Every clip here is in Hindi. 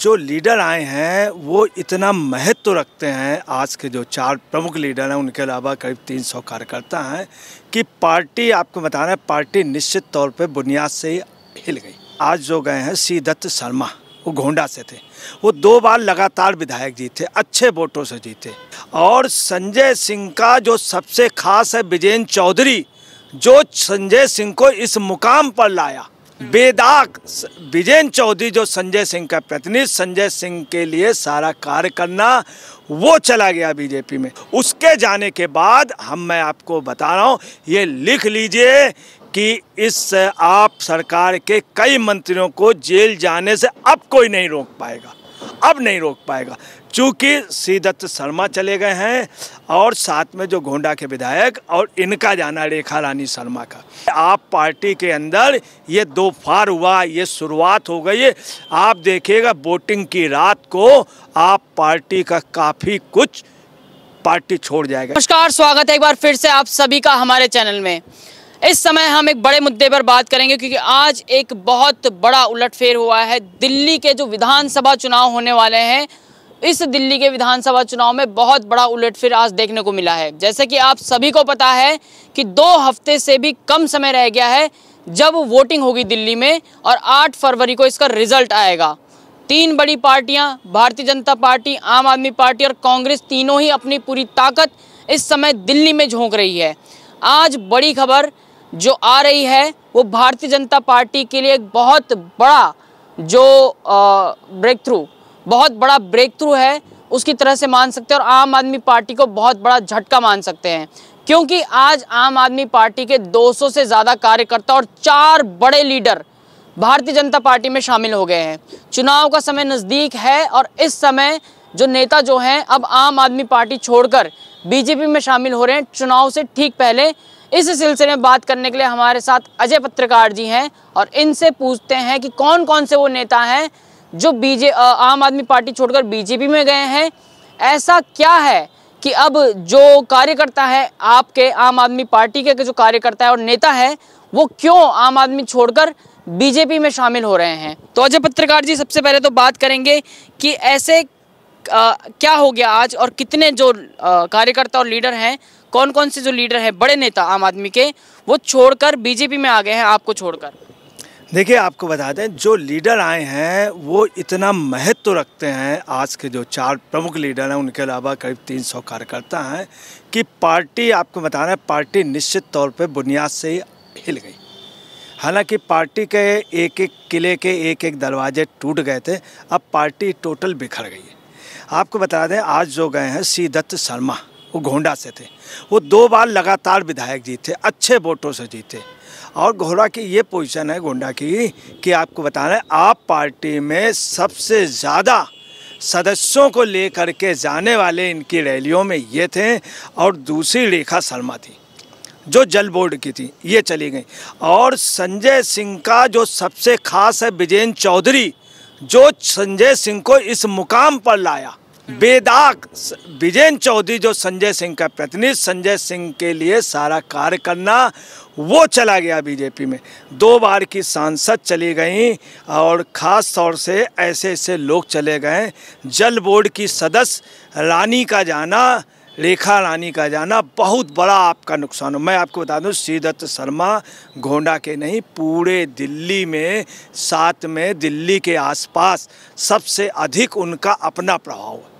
जो लीडर आए हैं वो इतना महत्व रखते हैं, आज के जो 4 प्रमुख लीडर हैं उनके अलावा करीब 300 कार्यकर्ता हैं, कि पार्टी, आपको बताना है, पार्टी निश्चित तौर पे बुनियाद से ही हिल गई। आज जो गए हैं सी दत्त शर्मा, वो गोंडा से थे, वो 2 बार लगातार विधायक जीते, अच्छे वोटों से जीते। और संजय सिंह का जो सबसे खास है विजेंद्र चौधरी, जो संजय सिंह को इस मुकाम पर लाया। बेदाग विजेंद्र चौधरी जो संजय सिंह का प्रतिनिधि, संजय सिंह के लिए सारा कार्य करना, वो चला गया बीजेपी में। उसके जाने के बाद मैं आपको बता रहा हूँ, ये लिख लीजिए कि इस आप सरकार के कई मंत्रियों को जेल जाने से अब कोई नहीं रोक पाएगा, अब नहीं रोक पाएगा, चूँकि सी दत्त शर्मा चले गए हैं और साथ में जो गोंडा के विधायक और इनका जाना रेखा रानी शर्मा का। आप पार्टी के अंदर ये 2 फार हुआ, ये शुरुआत हो गई है। आप देखिएगा वोटिंग की रात को आप पार्टी का काफ़ी कुछ पार्टी छोड़ जाएगा। नमस्कार, स्वागत है एक बार फिर से आप सभी का हमारे चैनल में। इस समय हम एक बड़े मुद्दे पर बात करेंगे क्योंकि आज एक बहुत बड़ा उलटफेर हुआ है। दिल्ली के जो विधानसभा चुनाव होने वाले हैं, इस दिल्ली के विधानसभा चुनाव में बहुत बड़ा उलटफेर आज देखने को मिला है। जैसे कि आप सभी को पता है कि 2 हफ्ते से भी कम समय रह गया है जब वोटिंग होगी दिल्ली में और 8 फरवरी को इसका रिजल्ट आएगा। 3 बड़ी पार्टियां, भारतीय जनता पार्टी, आम आदमी पार्टी और कांग्रेस, तीनों ही अपनी पूरी ताकत इस समय दिल्ली में झोंक रही है। आज बड़ी खबर जो आ रही है वो भारतीय जनता पार्टी के लिए एक बहुत बड़ा जो बहुत बड़ा ब्रेक थ्रू है, उसकी तरह से मान सकते हैं, और आम आदमी पार्टी को बहुत बड़ा झटका मान सकते हैं। क्योंकि आज आम आदमी पार्टी के 200 से ज़्यादा कार्यकर्ता और 4 बड़े लीडर भारतीय जनता पार्टी में शामिल हो गए हैं। चुनाव का समय नज़दीक है और इस समय जो नेता जो हैं अब आम आदमी पार्टी छोड़कर बीजेपी में शामिल हो रहे हैं, चुनाव से ठीक पहले। इस सिलसिले में बात करने के लिए हमारे साथ अजय पत्रकार जी हैं और इनसे पूछते हैं कि कौन कौन से वो नेता हैं जो आम आदमी पार्टी छोड़कर बीजेपी में गए हैं। ऐसा क्या है कि अब जो कार्यकर्ता है, आपके आम आदमी पार्टी के जो कार्यकर्ता है और नेता है, वो क्यों आम आदमी छोड़कर बीजेपी में शामिल हो रहे हैं। तो अजय पत्रकार जी, सबसे पहले तो बात करेंगे कि ऐसे क्या हो गया आज और कितने जो कार्यकर्ता और लीडर हैं, कौन कौन से जो लीडर हैं, बड़े नेता आम आदमी के, वो छोड़कर बीजेपी में आ गए हैं आपको छोड़कर। देखिए, आपको बता दें, जो लीडर आए हैं वो इतना महत्व रखते हैं, आज के जो 4 प्रमुख लीडर हैं उनके अलावा करीब 300 कार्यकर्ता हैं, कि पार्टी, आपको बताना है, पार्टी निश्चित तौर पे बुनियाद से ही हिल गई। हालांकि पार्टी के एक-एक किले के एक-एक दरवाजे टूट गए थे, अब पार्टी टोटल बिखर गई है। आपको बता दें, आज जो गए हैं सी दत्त शर्मा, वो गोंडा से थे, वो 2 बार लगातार विधायक जीते, अच्छे वोटों से जीते। और गोंडा की ये पोजीशन है गोंडा की कि आपको बताना है, आप पार्टी में सबसे ज़्यादा सदस्यों को लेकर के जाने वाले इनकी रैलियों में ये थे। और दूसरी रेखा शर्मा थी जो जल बोर्ड की थी, ये चली गई। और संजय सिंह का जो सबसे खास है विजेंद्र चौधरी, जो संजय सिंह को इस मुकाम पर लाया। बेदाग विजेंद्र चौधरी जो संजय सिंह का प्रतिनिधि, संजय सिंह के लिए सारा कार्य करना, वो चला गया बीजेपी में। 2 बार की सांसद चली गई और ख़ास तौर से ऐसे ऐसे लोग चले गए। जल बोर्ड की सदस्य रानी का जाना, रेखा रानी का जाना, बहुत बड़ा आपका नुकसान हो। मैं आपको बता दूं, सी दत्त शर्मा गोंडा के नहीं, पूरे दिल्ली में, साथ में दिल्ली के आसपास सबसे अधिक उनका अपना प्रभाव है।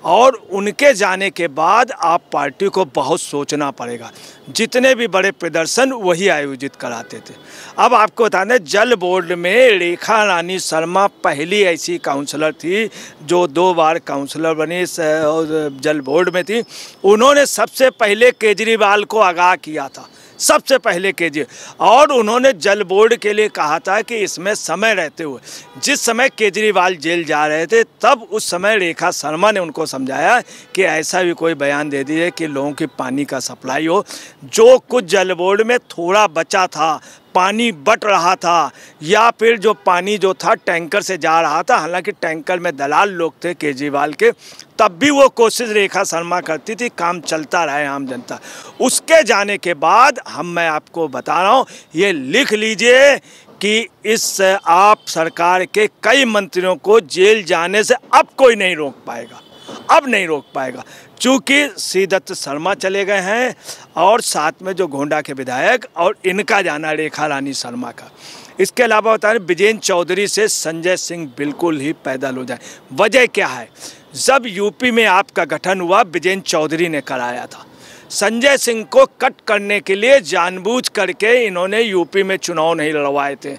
और उनके जाने के बाद आप पार्टी को बहुत सोचना पड़ेगा। जितने भी बड़े प्रदर्शन वही आयोजित कराते थे। अब आपको बताना, जल बोर्ड में रेखा रानी शर्मा पहली ऐसी काउंसलर थी जो 2 बार काउंसलर बनी और जल बोर्ड में थी। उन्होंने सबसे पहले केजरीवाल को आगाह किया था, सबसे पहले केजरीवाल, और उन्होंने जल बोर्ड के लिए कहा था कि इसमें समय रहते हुए, जिस समय केजरीवाल जेल जा रहे थे, तब उस समय रेखा शर्मा ने उनको समझाया कि ऐसा भी कोई बयान दे दीजिए कि लोगों की पानी का सप्लाई हो। जो कुछ जल बोर्ड में थोड़ा बचा था, पानी बट रहा था, या फिर जो पानी जो था टैंकर से जा रहा था, हालांकि टैंकर में दलाल लोग थे केजरीवाल के, तब भी वो कोशिश रेखा शर्मा करती थी काम चलता रहे आम जनता। उसके जाने के बाद मैं आपको बता रहा हूँ, ये लिख लीजिए कि इस आप सरकार के कई मंत्रियों को जेल जाने से अब कोई नहीं रोक पाएगा, अब नहीं रोक पाएगा, चूँकि श्रीदत्त शर्मा चले गए हैं और साथ में जो गोंडा के विधायक और इनका जाना रेखा रानी शर्मा का। इसके अलावा बता रहे विजेंद्र चौधरी से संजय सिंह बिल्कुल ही पैदल हो जाए। वजह क्या है? जब यूपी में आपका गठन हुआ विजेंद्र चौधरी ने कराया था। संजय सिंह को कट करने के लिए जानबूझ करके इन्होंने यूपी में चुनाव नहीं लड़वाए थे,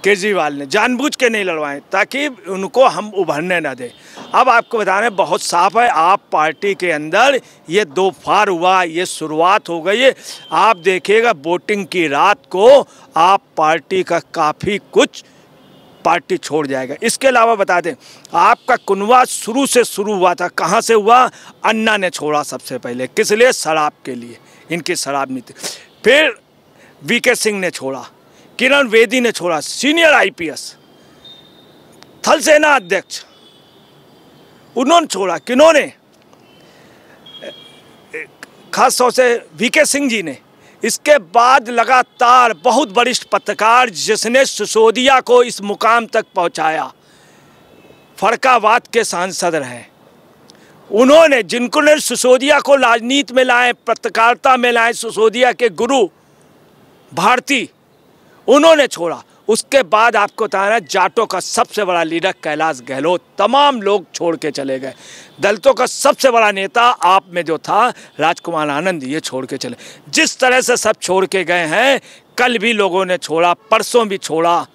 केजरीवाल ने जानबूझ के नहीं लड़वाए ताकि उनको हम उभरने न दें। अब आपको बता रहे हैं बहुत साफ है, आप पार्टी के अंदर ये दो फार हुआ, ये शुरुआत हो गई है। आप देखिएगा वोटिंग की रात को आप पार्टी का काफ़ी कुछ पार्टी छोड़ जाएगा। इसके अलावा बता दें आपका कुनवा शुरू से शुरू हुआ था, कहाँ से हुआ? अन्ना ने छोड़ा सबसे पहले, किस लिए? शराब के लिए, इनकी शराब नीति। फिर वीके सिंह ने छोड़ा, किरण बेदी ने छोड़ा, सीनियर आईपीएस थल सेना अध्यक्ष उन्होंने छोड़ा। किन्होंने? खास तौर से वीके सिंह जी ने। इसके बाद लगातार बहुत वरिष्ठ पत्रकार जिसने सिसोदिया को इस मुकाम तक पहुंचाया, फरकाबाद के सांसद रहे, उन्होंने जिनको ने सिसोदिया को राजनीति में लाए, पत्रकारिता में लाए, सिसोदिया के गुरु भारती, उन्होंने छोड़ा। उसके बाद आपको बताना जाटों का सबसे बड़ा लीडर कैलाश गहलोत, तमाम लोग छोड़ के चले गए। दलितों का सबसे बड़ा नेता आप में जो था राजकुमार आनंद, ये छोड़ के चले। जिस तरह से सब छोड़ के गए हैं, कल भी लोगों ने छोड़ा, परसों भी छोड़ा,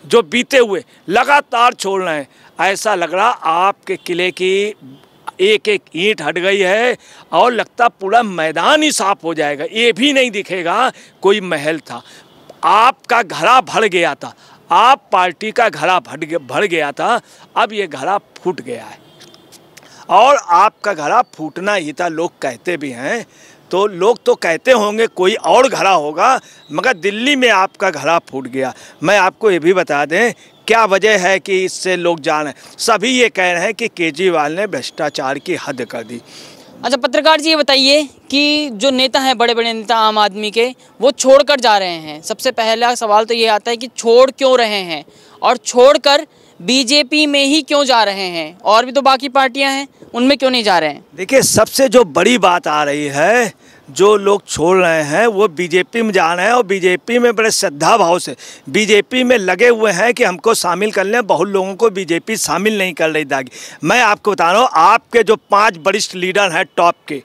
जो बीते हुए लगातार छोड़ रहे हैं। ऐसा लग रहा आपके किले की एक एक ईंट हट गई है और लगता पूरा मैदान ही साफ हो जाएगा। ये भी नहीं दिखेगा कोई महल था। आपका घड़ा भर गया था, आप पार्टी का घड़ा भर गया था, अब ये घड़ा फूट गया है और आपका घड़ा फूटना ही था। लोग कहते भी हैं, तो लोग तो कहते होंगे कोई और घड़ा होगा, मगर दिल्ली में आपका घड़ा फूट गया। मैं आपको ये भी बता दें क्या वजह है कि इससे लोग जान, सभी ये कह रहे हैं कि केजरीवाल ने भ्रष्टाचार की हद कर दी। अच्छा पत्रकार जी, ये बताइए कि जो नेता हैं, बड़े बड़े नेता आम आदमी के, वो छोड़कर जा रहे हैं। सबसे पहला सवाल तो ये आता है कि छोड़ क्यों रहे हैं और छोड़कर बीजेपी में ही क्यों जा रहे हैं? और भी तो बाकी पार्टियां हैं, उनमें क्यों नहीं जा रहे हैं? देखिए, सबसे जो बड़ी बात आ रही है, जो लोग छोड़ रहे हैं वो बीजेपी में जा रहे हैं और बीजेपी में बड़े श्रद्धा भाव से बीजेपी में लगे हुए हैं कि हमको शामिल कर लें। बहुत लोगों को बीजेपी शामिल नहीं कर रही दागी। मैं आपको बता रहा हूँ, आपके जो 5 वरिष्ठ लीडर हैं टॉप के,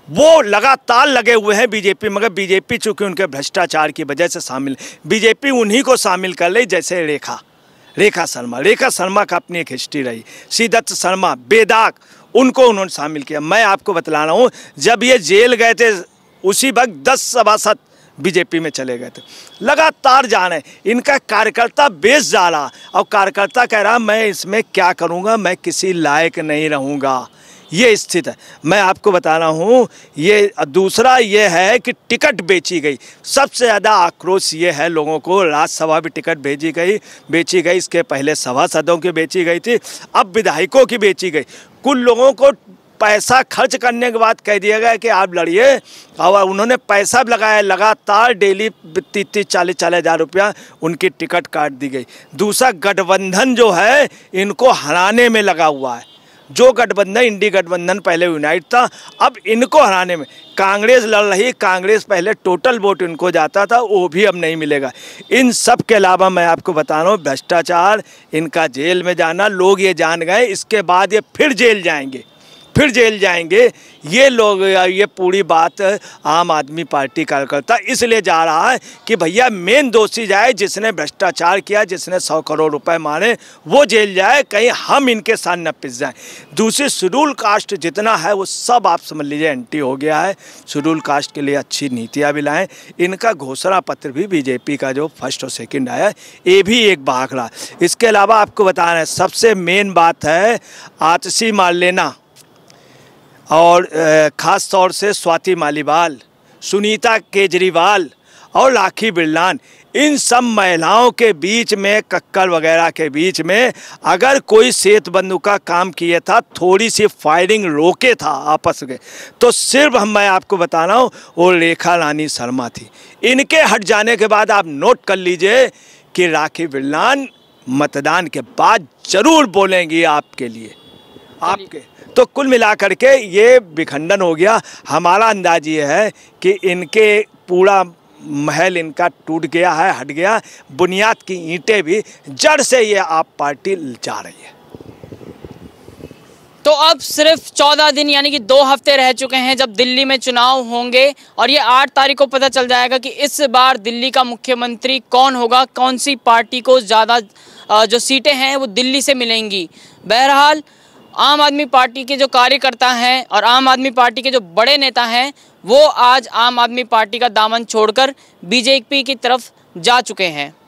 वो लगातार लगे हुए हैं बीजेपी, मगर बीजेपी चूँकि उनके भ्रष्टाचार की वजह से शामिल, बीजेपी उन्हीं को शामिल कर रही, जैसे रेखा शर्मा का अपनी एक हिस्ट्री रही, श्रीदत्त शर्मा, बेदाग, उनको उन्होंने शामिल किया। मैं आपको बतला रहा हूँ, जब ये जेल गए थे उसी वक्त 10 सभासद बीजेपी में चले गए थे। लगातार जा रहे हैं, इनका कार्यकर्ता बेस जा रहा और कार्यकर्ता कह रहा मैं इसमें क्या करूँगा, मैं किसी लायक नहीं रहूँगा। ये स्थिति है। मैं आपको बता रहा हूँ, ये दूसरा ये है कि टिकट बेची गई। सबसे ज़्यादा आक्रोश ये है लोगों को, राज्यसभा भी टिकट बेची गई, इसके पहले सभासदों की बेची गई थी, अब विधायकों की बेची गई। कुल लोगों को पैसा खर्च करने के बाद कह दिया गया कि आप लड़िए, और उन्होंने पैसा भी लगाया, लगातार डेली 30-40 हज़ार रुपया उनकी टिकट काट दी गई। दूसरा, गठबंधन जो है इनको हराने में लगा हुआ है। जो गठबंधन, इंडी गठबंधन पहले यूनाइट था, अब इनको हराने में कांग्रेस लड़ रही। कांग्रेस पहले टोटल वोट इनको जाता था, वो भी अब नहीं मिलेगा। इन सब के अलावा मैं आपको बता रहा हूँ, भ्रष्टाचार, इनका जेल में जाना, लोग ये जान गए, इसके बाद ये फिर जेल जाएंगे। ये लोग, ये पूरी बात आम आदमी पार्टी कार्यकर्ता इसलिए जा रहा है कि भैया मेन दोषी जाए, जिसने भ्रष्टाचार किया, जिसने 100 करोड़ रुपए मारे, वो जेल जाए, कहीं हम इनके साथ न पिस जाएं। दूसरी, शेड्यूल कास्ट जितना है वो सब आप समझ लीजिए एंटी हो गया है। शेड्यूल कास्ट के लिए अच्छी नीतियाँ भी लाएँ। इनका घोषणा पत्र भी बीजेपी का जो 1st और 2nd आया, ये भी एक बाखला। इसके अलावा आपको बता रहे हैं, सबसे मेन बात है आतिशी मार्लेना और ख़ास तौर से स्वाति मालीवाल, सुनीता केजरीवाल और राखी बिरलान, इन सब महिलाओं के बीच में, कक्कड़ वगैरह के बीच में अगर कोई सेतुबंधु का काम किया था, थोड़ी सी फायरिंग रोके था आपस में, तो सिर्फ मैं आपको बता रहा हूँ वो रेखा रानी शर्मा थी। इनके हट जाने के बाद आप नोट कर लीजिए कि राखी बिरलान मतदान के बाद जरूर बोलेंगी आपके लिए, आपके। तो कुल मिलाकर के ये विखंडन हो गया। हमारा अंदाज ये है कि इनके पूरा महल इनका टूट गया है, हट गया, बुनियाद की ईंटें भी जड़ से ये आप पार्टी जा रही है। तो अब सिर्फ 14 दिन यानी कि 2 हफ्ते रह चुके हैं जब दिल्ली में चुनाव होंगे और ये 8 तारीख को पता चल जाएगा कि इस बार दिल्ली का मुख्यमंत्री कौन होगा, कौन सी पार्टी को ज़्यादा जो सीटें हैं वो दिल्ली से मिलेंगी। बहरहाल आम आदमी पार्टी के जो कार्यकर्ता हैं और आम आदमी पार्टी के जो बड़े नेता हैं वो आज आम आदमी पार्टी का दामन छोड़कर बीजेपी की तरफ जा चुके हैं।